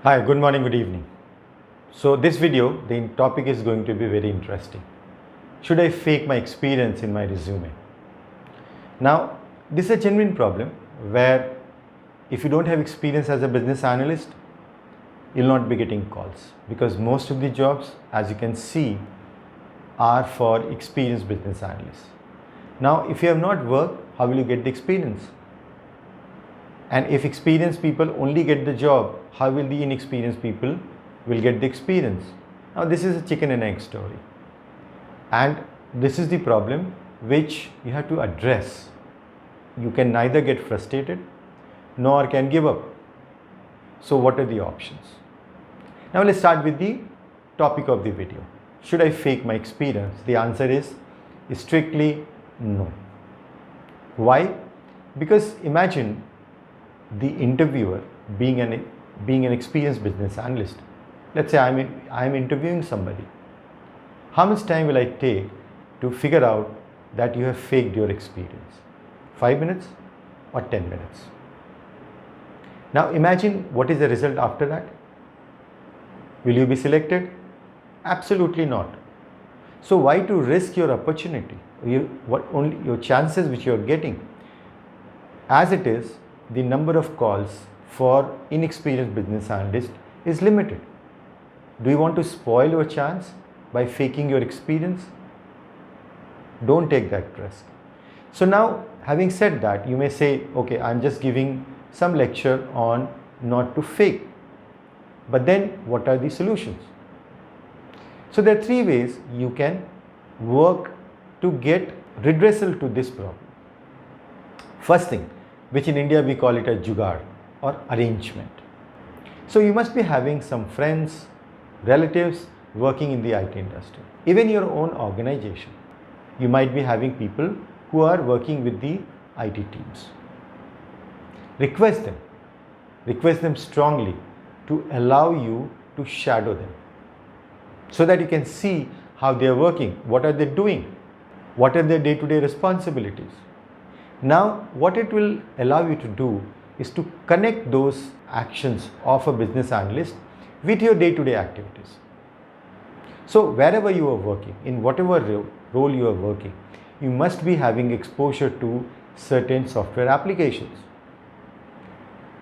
Hi, good morning, good evening. So this video, the topic is going to be very interesting. Should I fake my experience in my resume? Now, this is a genuine problem where if you don't have experience as a business analyst, you'll not be getting calls because most of the jobs, as you can see, are for experienced business analysts. Now, if you have not worked, how will you get the experience? And if experienced people only get the job, how will the inexperienced people will get the experience? Now this is a chicken and egg story. And this is the problem which you have to address. You can neither get frustrated nor can give up. So what are the options? Now let's start with the topic of the video. Should I fake my experience? The answer is strictly no. Why? Because imagine the interviewer being an experienced business analyst. Let's say I'm interviewing somebody. How much time will I take to figure out that you have faked your experience? 5 minutes or 10 minutes? Now imagine what is the result after that. Will you be selected? Absolutely not. So why to risk your opportunity, only your chances which you are getting? As it is, the number of calls for inexperienced business analysts is limited. Do you want to spoil your chance by faking your experience? Don't take that risk. So now, having said that, you may say, okay, I'm just giving some lecture on not to fake. But then what are the solutions? So there are three ways you can work to get redressal to this problem. First thing, which in India we call it a jugaad or arrangement. So you must be having some friends, relatives working in the IT industry. Even your own organization, you might be having people who are working with the IT teams. Request them strongly to allow you to shadow them so that you can see how they are working, what are they doing, what are their day-to-day responsibilities. Now, what it will allow you to do is to connect those actions of a business analyst with your day-to-day activities. So, wherever you are working, in whatever role you are working, you must be having exposure to certain software applications.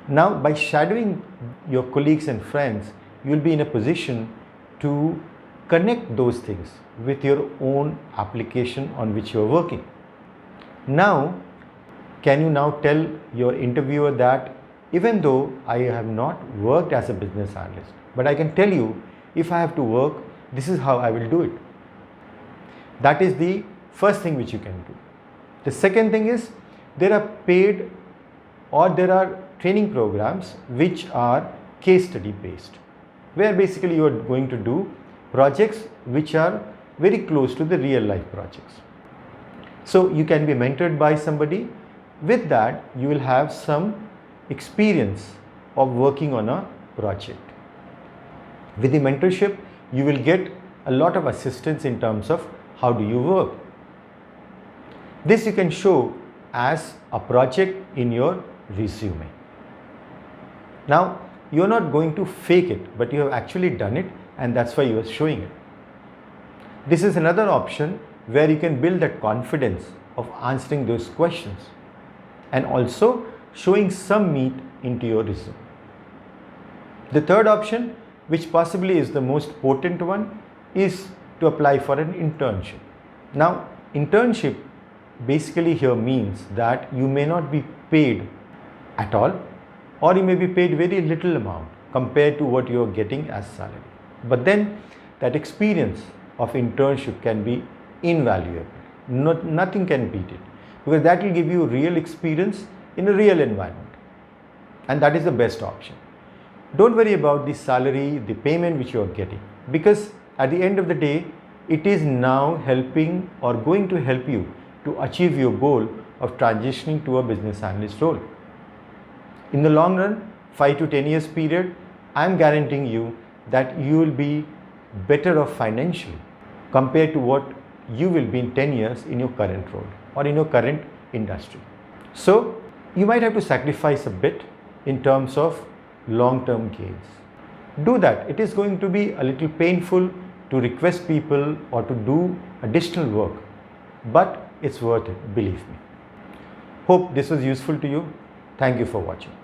Now, by shadowing your colleagues and friends, you will be in a position to connect those things with your own application on which you are working. Now, can you now tell your interviewer that even though I have not worked as a business analyst, but I can tell you if I have to work, this is how I will do it. That is the first thing which you can do. The second thing is there are paid or there are training programs which are case study based, where basically you are going to do projects which are very close to the real life projects. So you can be mentored by somebody. With that, you will have some experience of working on a project. With the mentorship, you will get a lot of assistance in terms of how do you work. This you can show as a project in your resume. Now, you are not going to fake it, but you have actually done it, and that's why you are showing it. This is another option where you can build that confidence of answering those questions and also showing some meat into your resume. The third option, which possibly is the most potent one, is to apply for an internship. Now, internship basically here means that you may not be paid at all, or you may be paid very little amount compared to what you are getting as salary. But then that experience of internship can be invaluable. Nothing can beat it, because that will give you real experience in a real environment, and that is the best option. Don't worry about the salary, the payment which you are getting, because at the end of the day, it is now helping or going to help you to achieve your goal of transitioning to a business analyst role. In the long run, 5 to 10 years period, I am guaranteeing you that you will be better off financially compared to what you will be in 10 years in your current role or in your current industry. So you might have to sacrifice a bit in terms of long-term gains. do that. It is going to be a little painful to request people or to do additional work, but it's worth it, believe me. Hope this was useful to you. Thank you for watching.